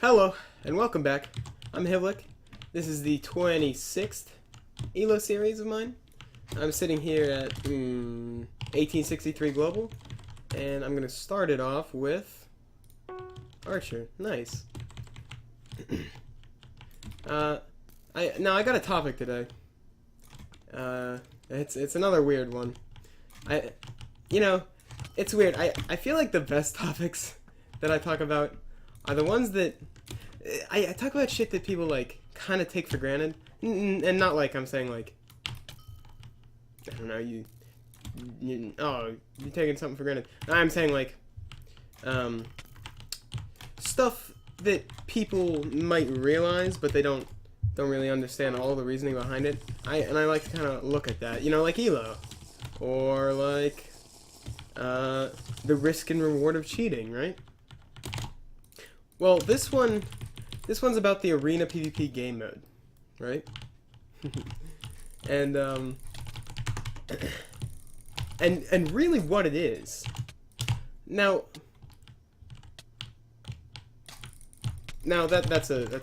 Hello, and welcome back. I'm Hivlik. This is the 26th ELO series of mine. I'm sitting here at 1863 Global, and I'm going to start it off with Archer. Nice. I got a topic today. It's another weird one. It's weird. I feel like the best topics that I talk about are the ones that I talk about shit that people like kind of take for granted, and not like I'm saying like, I don't know, you're taking something for granted. I'm saying like stuff that people might realize but they don't really understand all the reasoning behind it. I like to kind of look at that, like ELO, or like the risk and reward of cheating, right? Well, this one's about the arena PvP game mode, right? and really what it is. Now that's a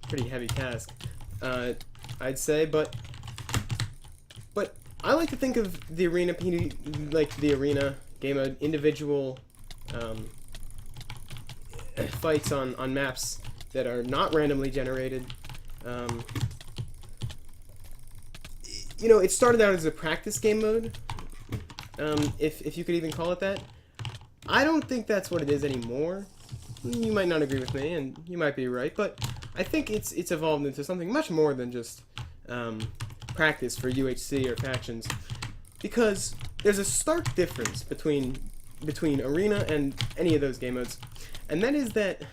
pretty heavy task, I'd say, but I like to think of the arena like the arena game mode, individual fights on maps that are not randomly generated. It started out as a practice game mode, if you could even call it that. I don't think that's what it is anymore. You might not agree with me, and you might be right, but I think it's evolved into something much more than just practice for UHC or factions, because there's a stark difference between arena and any of those game modes, and that is that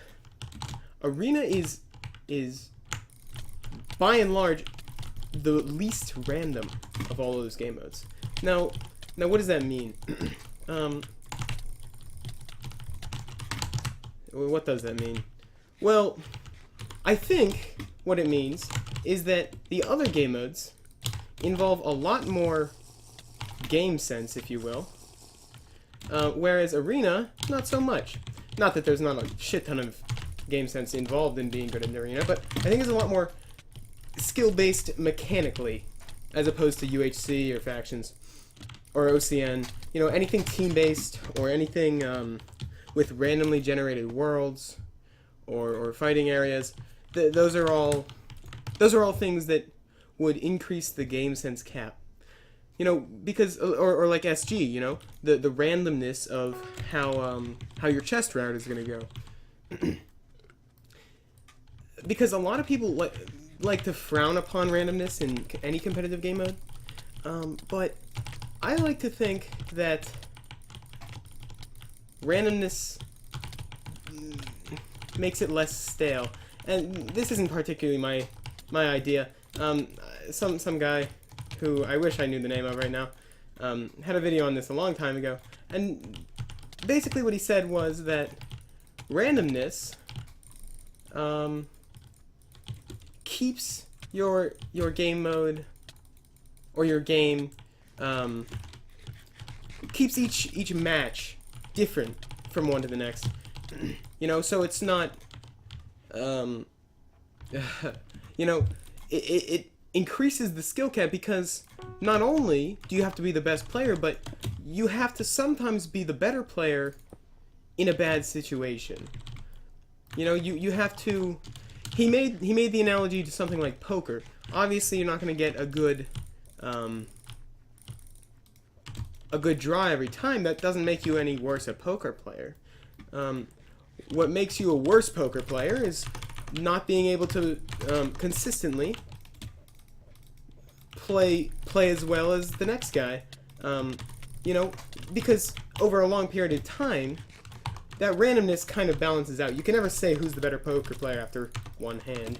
arena is by and large the least random of all of those game modes. Now what does that mean? What does that mean? Well, I think what it means is that the other game modes involve a lot more game sense, if you will, whereas arena, not so much. Not that there's not a shit ton of game sense involved in being good in arena, but I think it's a lot more skill-based mechanically, as opposed to UHC or factions or OCN. Anything team-based or anything with randomly generated worlds or fighting areas. Those are all things that would increase the game sense cap. Because or like SG, the randomness of how your chest route is going to go. Because a lot of people like to frown upon randomness in any competitive game mode, but I like to think that randomness makes it less stale. And this isn't particularly my idea. Some guy who I wish I knew the name of right now had a video on this a long time ago, and basically what he said was that randomness keeps your game mode or your game keeps each match different from one to the next. So it's not it increases the skill cap, because not only do you have to be the best player, but you have to sometimes be the better player in a bad situation. You have to. He made the analogy to something like poker. Obviously, you're not going to get a good draw every time. That doesn't make you any worse a poker player. What makes you a worse poker player is not being able to consistently play as well as the next guy. Because over a long period of time, that randomness kind of balances out. You can never say who's the better poker player after one hand,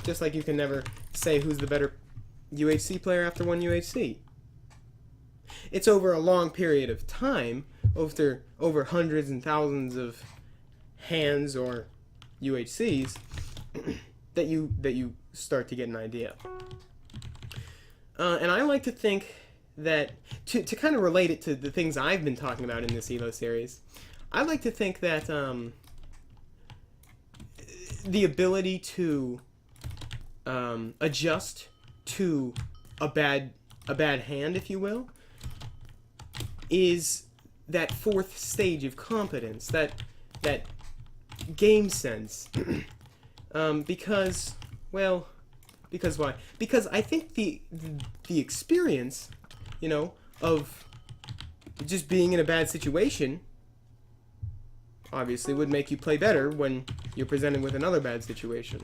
just like you can never say who's the better UHC player after one UHC. It's over a long period of time, over hundreds and thousands of hands or UHCs, that you start to get an idea. And I like to think that, to kind of relate it to the things I've been talking about in this ELO series, I like to think that the ability to adjust to a bad hand, if you will, is that fourth stage of competence, that game sense. Because why? Because I think the experience, you know, of just being in a bad situation obviously would make you play better when you're presented with another bad situation.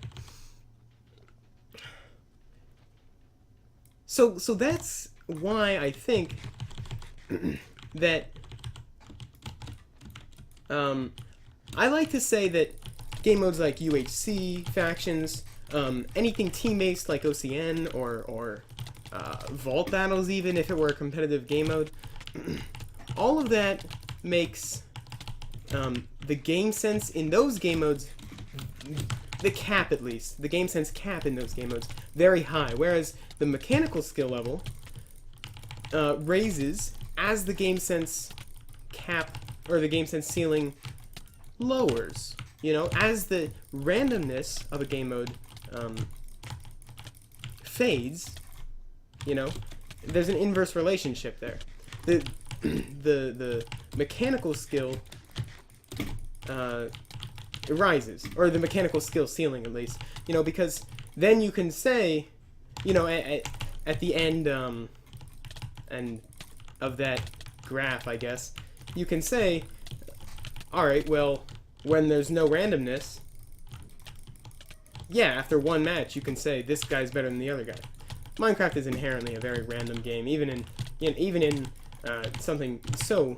So that's why I think that I like to say that game modes like UHC, factions, anything team-based like OCN or Vault Battles, even if it were a competitive game mode, all of that makes the game sense in those game modes, the cap at least, the game sense cap in those game modes, very high, whereas the mechanical skill level raises as the game sense cap, or the game sense ceiling lowers. You know, as the randomness of a game mode fades, you know, there's an inverse relationship there. The mechanical skill rises, or the mechanical skill ceiling at least, you know, because then you can say, you know, at the end and of that graph, I guess, you can say, all right, well, when there's no randomness, yeah, after one match, you can say this guy's better than the other guy. Minecraft is inherently a very random game, even in something so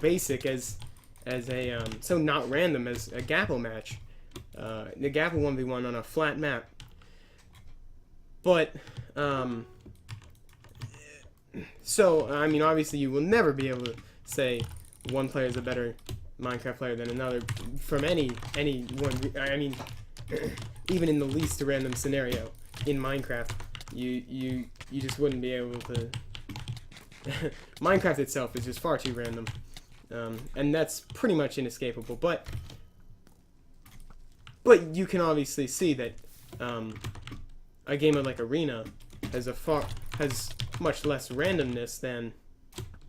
basic as a so not random as a Gapple match, the Gapple 1v1 on a flat map. But so I mean, obviously, you will never be able to say one player is a better Minecraft player than another from any one. I mean, even in the least random scenario in Minecraft, you just wouldn't be able to. Minecraft itself is just far too random, and that's pretty much inescapable. But you can obviously see that a game like Arena has much less randomness than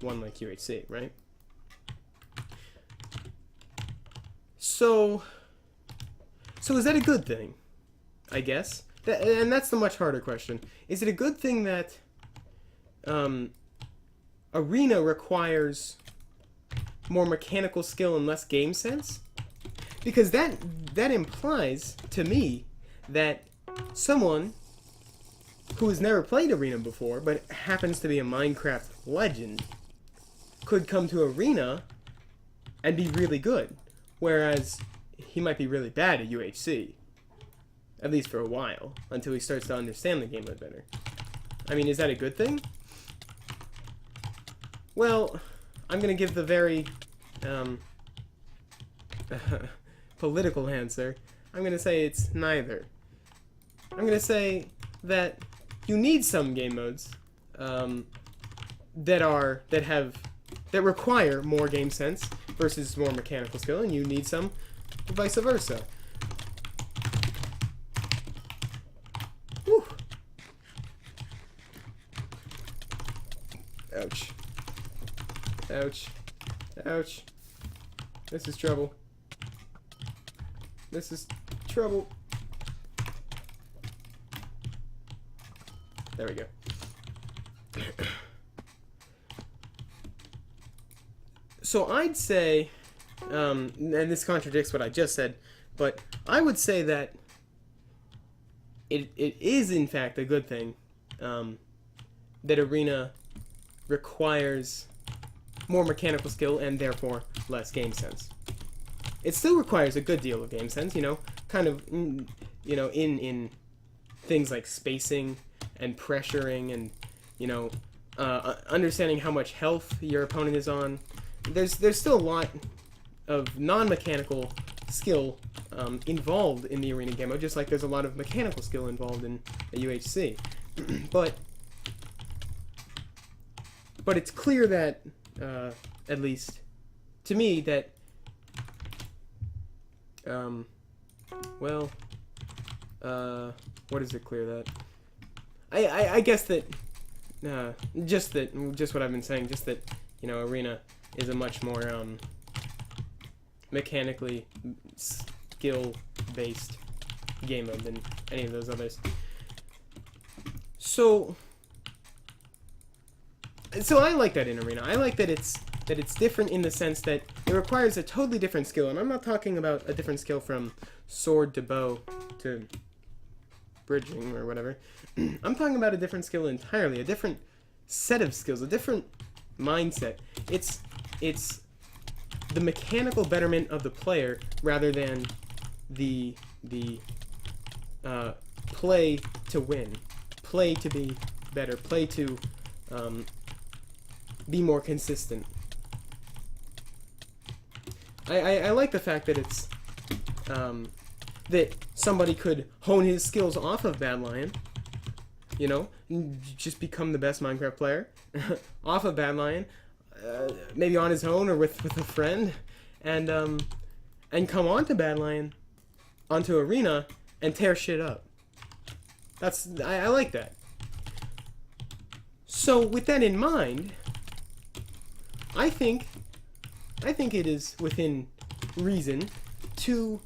one like UHC, right? So is that a good thing? I guess. And that's the much harder question. Is it a good thing that Arena requires more mechanical skill and less game sense? Because that implies to me that someone who has never played Arena before but happens to be a Minecraft legend could come to Arena and be really good, whereas he might be really bad at UHC, at least for a while, until he starts to understand the game a bit better. I mean, is that a good thing? Well, I'm going to give the very political answer. I'm going to say it's neither. I'm going to say that you need some game modes that require more game sense versus more mechanical skill, and you need some vice versa. Whew. Ouch. Ouch. Ouch. This is trouble. This is trouble. There we go. So I'd say, and this contradicts what I just said, but I would say that it is in fact a good thing that Arena requires more mechanical skill and therefore less game sense. It still requires a good deal of game sense, you know, kind of, you know, in things like spacing and pressuring and, you know, understanding how much health your opponent is on. There's still a lot of non-mechanical skill involved in the Arena game mode, just like there's a lot of mechanical skill involved in a UHC. but it's clear that, at least to me, that Um, well, what does it clear that? I guess that, just what I've been saying, just that, you know, Arena is a much more, mechanically skill-based game mode than any of those others. So I like that in Arena. I like that it's different in the sense that it requires a totally different skill, and I'm not talking about a different skill from sword to bow to bridging or whatever. I'm talking about a different skill entirely, a different set of skills, a different mindset. It's the mechanical betterment of the player rather than the play to win, play to be better, play to be more consistent. I like the fact that it's that somebody could hone his skills off of Badlion, you know, and just become the best Minecraft player off of Badlion, maybe on his own or with a friend, and come onto Badlion, onto Arena, and tear shit up. I like that. So with that in mind, I think it is within reason to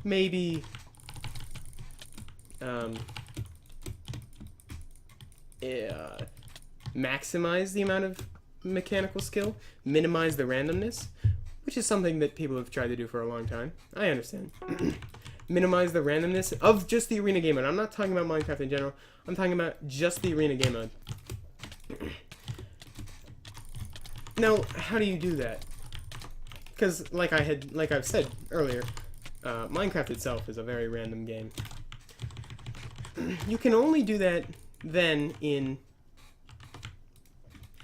maybe maximize the amount of mechanical skill, minimize the randomness, which is something that people have tried to do for a long time. I understand. Minimize the randomness of just the Arena game mode. I'm not talking about Minecraft in general. I'm talking about just the Arena game mode. Now, how do you do that? Because, like I've said earlier, Minecraft itself is a very random game. You can only do that then in,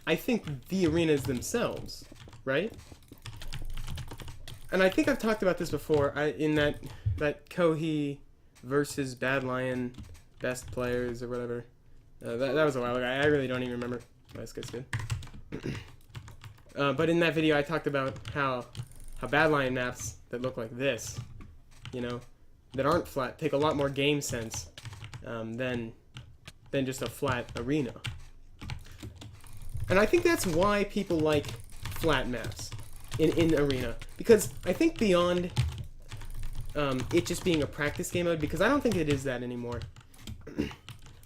I think, the arenas themselves, right? And I think I've talked about this before in that Kohi versus Badlion best players or whatever. That was a while ago. I really don't even remember. Oh, this guy's good. But in that video, I talked about how Badlion maps that look like this, you know, that aren't flat, take a lot more game sense than just a flat arena. And I think that's why people like flat maps in Arena, because I think beyond it just being a practice game mode, because I don't think it is that anymore.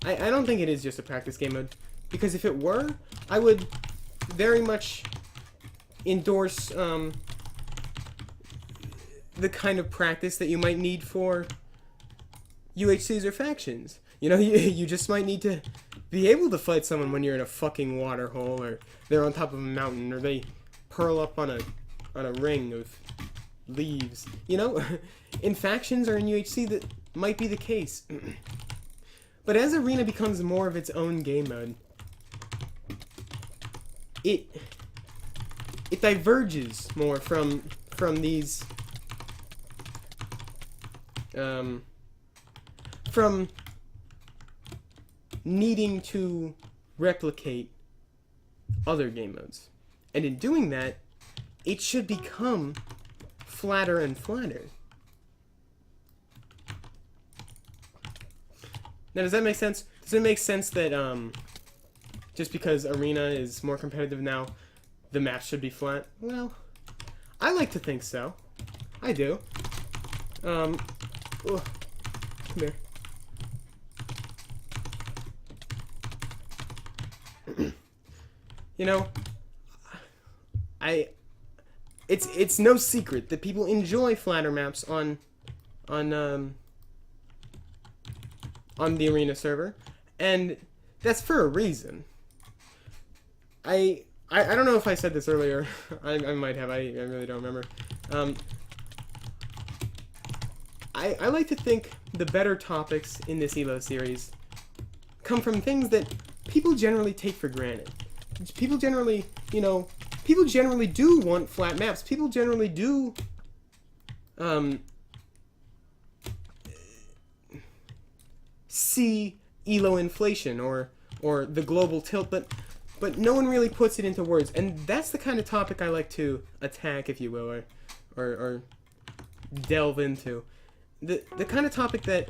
I don't think it is just a practice game mode, because if it were, I would very much endorse the kind of practice that you might need for UHCs or factions. You know, you just might need to be able to fight someone when you're in a fucking water hole, or they're on top of a mountain, or they curl up on a ring of leaves. You know, in factions or in UHC that might be the case. But as Arena becomes more of its own game mode, it diverges more from these from needing to replicate other game modes. And in doing that, it should become flatter and flatter. Now, does that make sense? Does it make sense that just because Arena is more competitive now, the map should be flat? Well, I like to think so. I do. Come here. You know, it's no secret that people enjoy flatter maps on the Arena server, and that's for a reason. I don't know if I said this earlier. I might have. I really don't remember. I like to think the better topics in this ELO series come from things that people generally take for granted. People generally, you know, people generally do want flat maps. People generally do see ELO inflation or the global tilt, but no one really puts it into words. And that's the kind of topic I like to attack, if you will, or delve into. The kind of topic that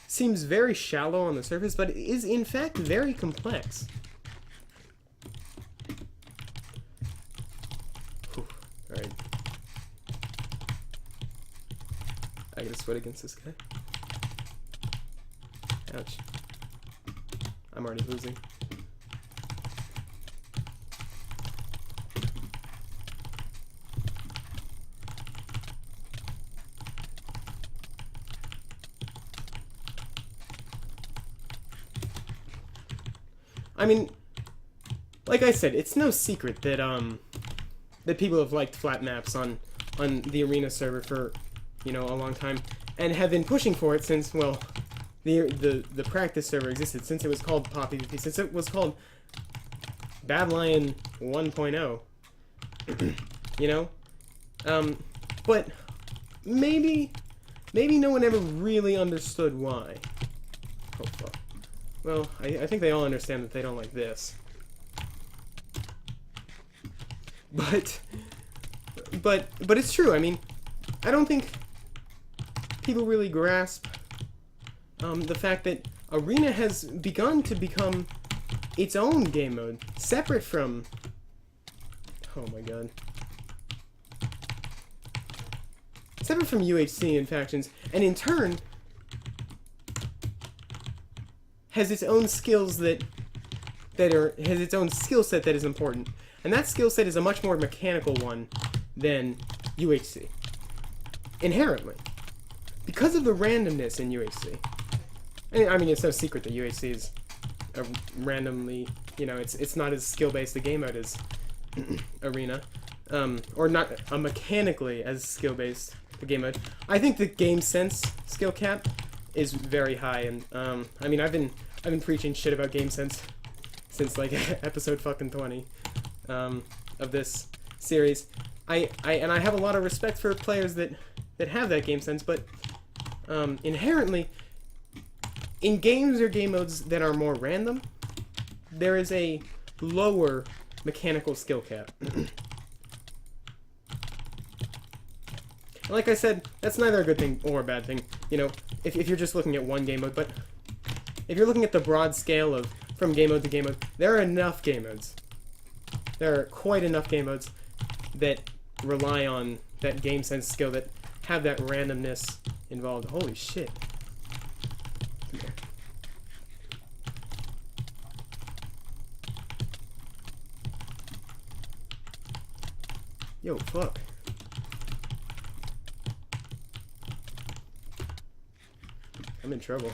seems very shallow on the surface, but is in fact very complex. Alright. I gotta sweat against this guy. Ouch. I'm already losing. I mean, like I said, it's no secret that that people have liked flat maps on the arena server for, you know, a long time, and have been pushing for it since, well, the practice server existed, since it was called Pop PvP, since it was called Badlion 1.0. You know, but maybe no one ever really understood why. Oh fuck. Well, I think they all understand that they don't like this. But it's true. I mean, I don't think people really grasp the fact that Arena has begun to become its own game mode, separate from... Oh my god. Separate from UHC and factions, and in turn has its own skills has its own skill set that is important. And that skill set is a much more mechanical one than UHC. Inherently. Because of the randomness in UHC. I mean, it's no secret that UHC is a randomly, you know, it's not as skill-based a game mode as Arena. Or not mechanically as skill-based a game mode. I think the game sense skill cap is very high, and I mean, I've been preaching shit about game sense since like episode fucking 20 of this series. I have a lot of respect for players that have that game sense, but inherently in games or game modes that are more random, there is a lower mechanical skill cap. Like I said, that's neither a good thing or a bad thing, you know, if you're just looking at one game mode, but if you're looking at the broad scale of from game mode to game mode, there are enough game modes. There are quite enough game modes that rely on that game sense skill, that have that randomness involved. Holy shit. Come here. Yo, fuck. I'm in trouble.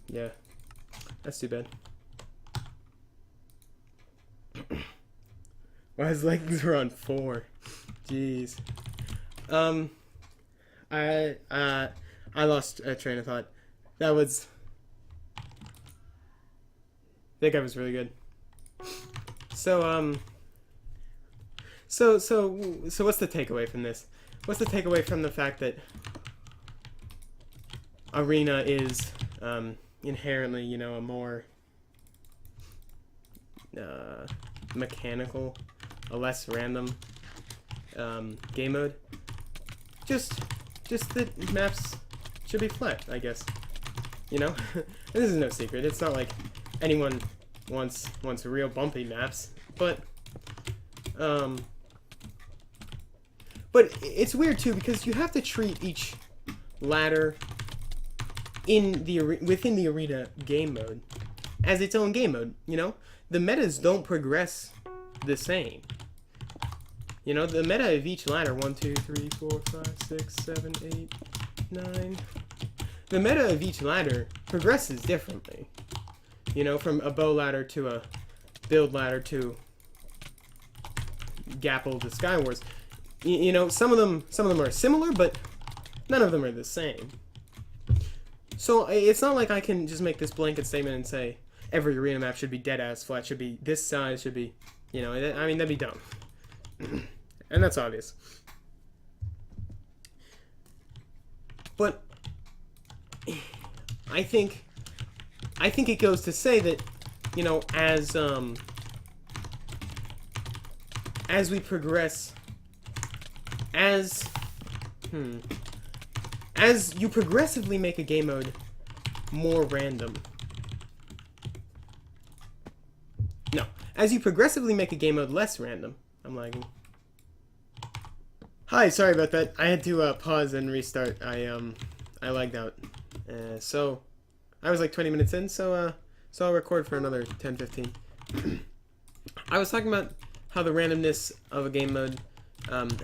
Yeah, that's too bad. Well, his legs were on 4. Jeez. I lost a train of thought. That guy was really good. So what's the takeaway from this? What's the takeaway from the fact that Arena is inherently, you know, a more mechanical, a less random game mode? Just that maps should be flat, I guess. You know, this is no secret. It's not like anyone wants real bumpy maps, but it's weird too, because you have to treat each ladder within the arena game mode as its own game mode. You know, the metas don't progress the same. You know, the meta of each ladder, 1, 2, 3, 4, 5, 6, 7, 8, 9. The meta of each ladder progresses differently. You know, from a bow ladder to a build ladder to Gapple to Skywars. You know, some of them are similar, but none of them are the same. So it's not like I can just make this blanket statement and say every arena map should be dead ass flat, should be this size, should be, you know, I mean, that'd be dumb. And that's obvious. But I think it goes to say that you know, as we progress, as you progressively make a game mode more random. No, as you progressively make a game mode less random. I'm lagging. Hi, sorry about that. I had to pause and restart. I lagged out. So I was like 20 minutes in, so I'll record for another 10-15. I was talking about how the randomness of a game mode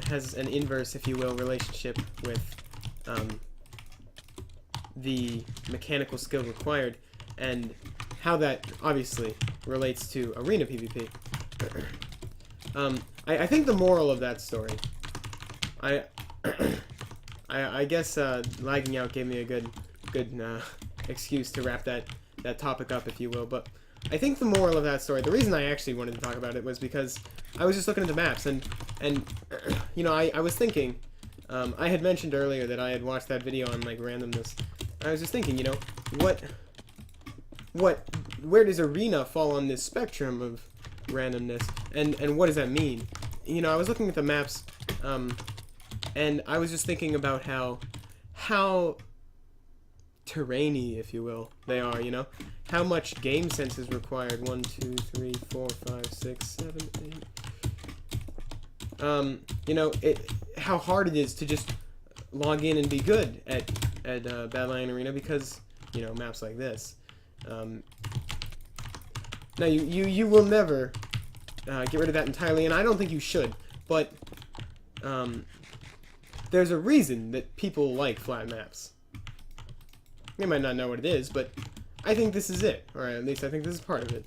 has an inverse, if you will, relationship with the mechanical skill required, and how that obviously relates to arena PvP. I think the moral of that story, I guess lagging out gave me a good excuse to wrap that topic up, if you will. But I think the moral of that story, the reason I actually wanted to talk about it was because I was just looking at the maps, and you know, I was thinking, I had mentioned earlier that I had watched that video on like randomness. I was just thinking, you know, where does arena fall on this spectrum of randomness, and what does that mean? You know, I was looking at the maps, and I was just thinking about how terrainy, if you will, they are, you know? How much game sense is required. 1, 2, 3, 4, 5, 6, 7, 8. You know, how hard it is to just log in and be good at Badlion Arena, because, you know, maps like this. Now, you will never get rid of that entirely, and I don't think you should, but there's a reason that people like flat maps. They might not know what it is, but I think this is it, or at least I think this is part of it.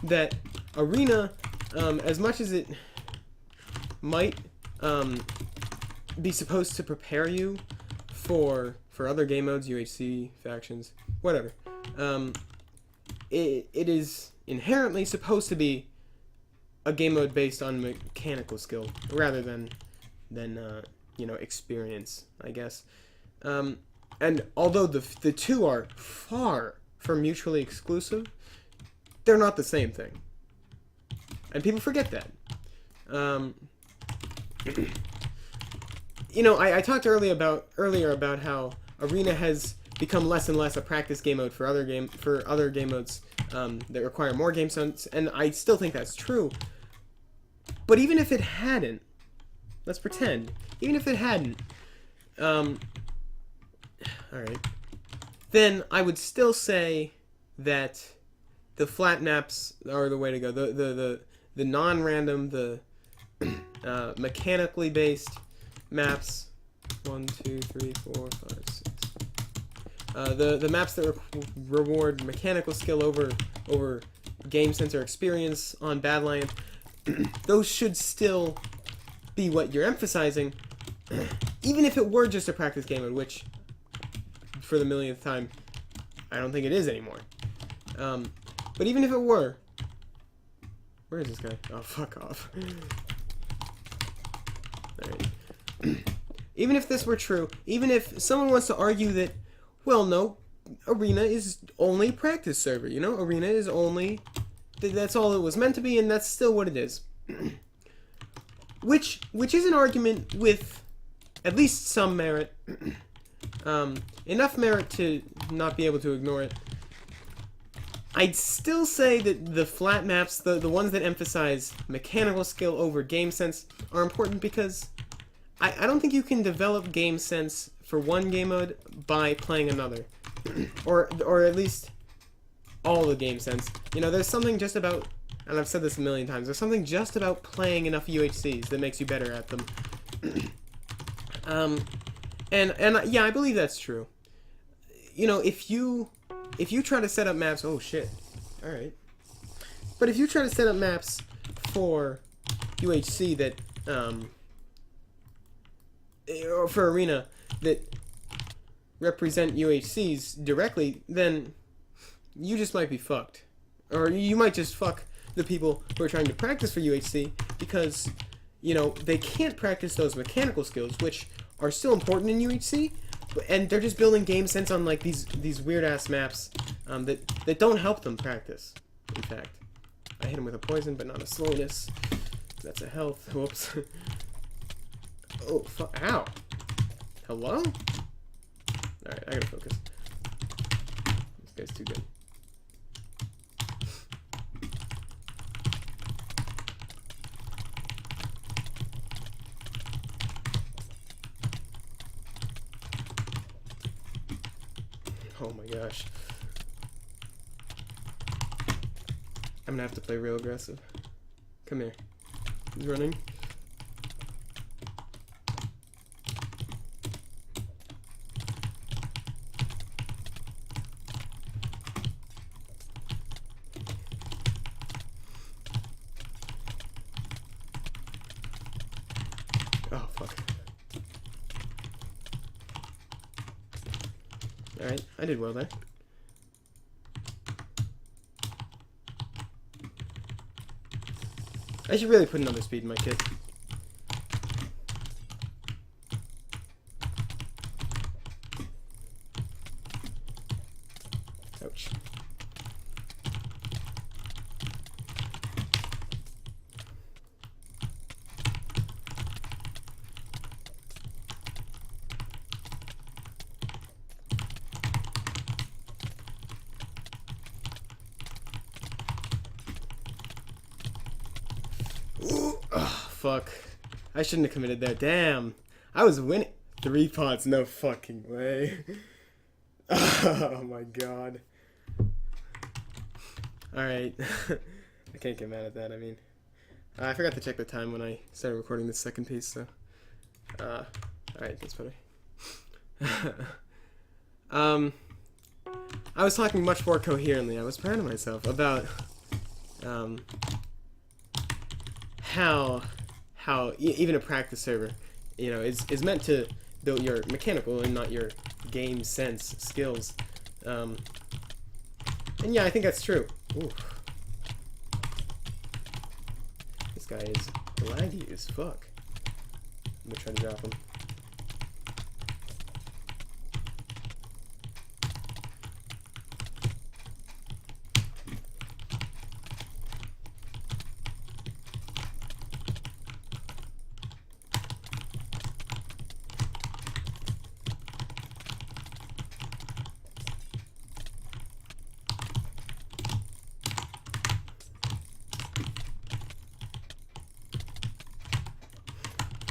That arena, as much as it might be supposed to prepare you for other game modes, UHC, factions, whatever, it is inherently supposed to be a game mode based on mechanical skill rather than you know, experience, I guess. And although the two are far from mutually exclusive, they're not the same thing, and people forget that. You know, I talked earlier about how arena has become less and less a practice game mode for other game modes that require more game sense, and I still think that's true. But even if it hadn't, let's pretend, even if it hadn't, alright, then I would still say that the flat maps are the way to go. The non-random, the mechanically based maps, 1, 2, 3, 4, 5, 6. The maps that reward mechanical skill over game sense or experience on Badlion, those should still be what you're emphasizing, even if it were just a practice game mode, which, for the millionth time, I don't think it is anymore. But even if it were, where is this guy? Oh, fuck off. Alright. Even if this were true, even if someone wants to argue that, well, no, arena is only practice server, you know? Arena is only, that's all it was meant to be, and that's still what it is. Which is an argument with at least some merit. Enough merit to not be able to ignore it. I'd still say that the flat maps, the ones that emphasize mechanical skill over game sense, are important because I don't think you can develop game sense for one game mode by playing another. or at least all the game sense. You know, there's something just about, and I've said this a million times, there's something just about playing enough UHCs that makes you better at them. And yeah, I believe that's true. You know, if you try to set up maps, oh shit, alright. But if you try to set up maps for UHC that, or for arena that represent UHCs directly, then you just might be fucked. Or you might just fuck the people who are trying to practice for UHC because, you know, they can't practice those mechanical skills, which are still important in UHC, and they're just building game sense on like these weird ass maps that don't help them practice. In fact, I hit him with a poison, but not a slowness. That's a health. Whoops. Oh, fuck. Ow. Hello? Alright, I gotta focus. This guy's too good. Oh my gosh. I'm gonna have to play real aggressive. Come here. He's running. Oh, fuck. Alright, I did well there. I should really put another speed in my kit. Ouch. Ooh, oh, fuck. I shouldn't have committed there. Damn. I was winning. 3 pots. No fucking way. Oh my god. Alright. I can't get mad at that. I mean, I forgot to check the time when I started recording this second piece, so. Alright, that's better. I was talking much more coherently. I was proud of myself about, how even a practice server, you know, is meant to build your mechanical and not your game sense skills. And yeah, I think that's true. Ooh. This guy is laggy as fuck. I'm gonna try to drop him.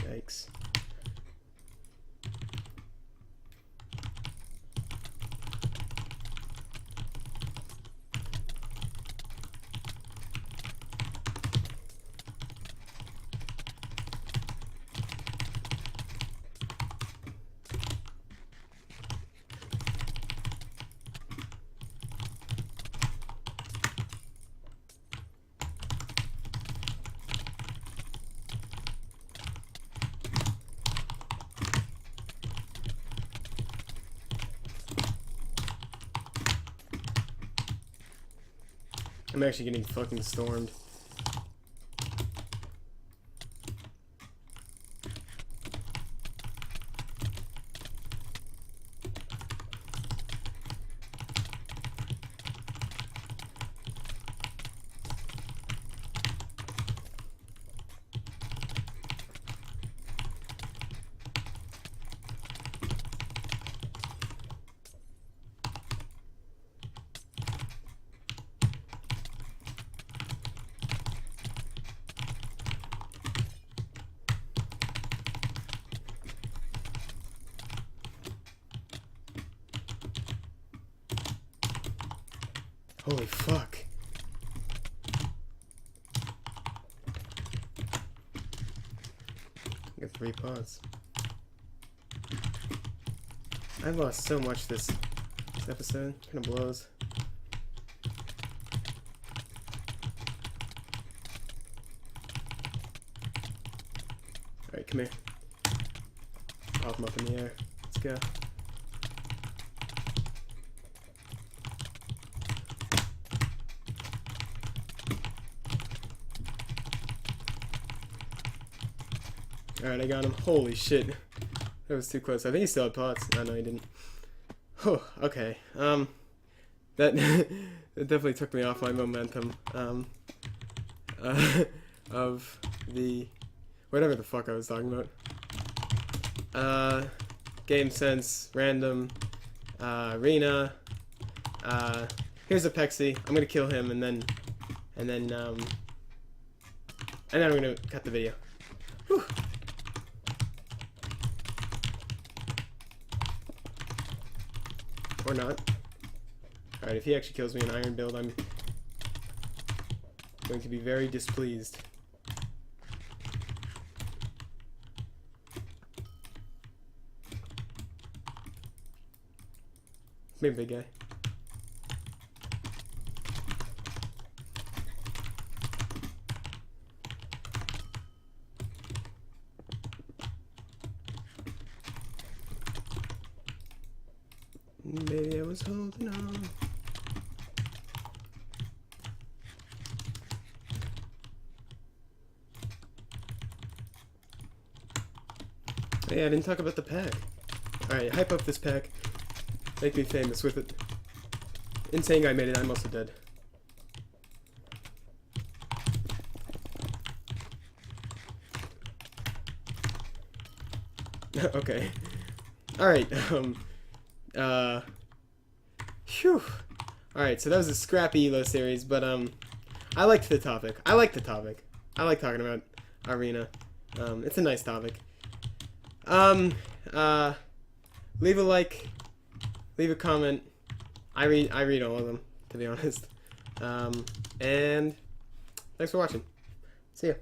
Yikes. I'm actually getting fucking stormed. Holy fuck. I got 3 pots. I've lost so much this episode. It kind of blows. Alright, come here. Pop them up in the air. Let's go. Alright, I got him. Holy shit. That was too close. I think he still had pots. Oh, no, he didn't. Oh, okay. That it definitely took me off my momentum of the whatever the fuck I was talking about. Game sense, random, arena. Here's a Pexy. I'm gonna kill him and then I'm gonna cut the video. Whew. Or not. Alright, if he actually kills me in iron build, I'm going to be very displeased. Maybe big guy. Maybe I was holding on. Hey, I didn't talk about the pack. Alright, hype up this pack. Make me famous with it. Insane guy made it, I'm also dead. Okay. Alright, phew. Alright, so that was a scrappy Elo series, but, I liked the topic. I like talking about Arena. It's a nice topic. Leave a like, leave a comment. I read all of them, to be honest. And thanks for watching. See ya.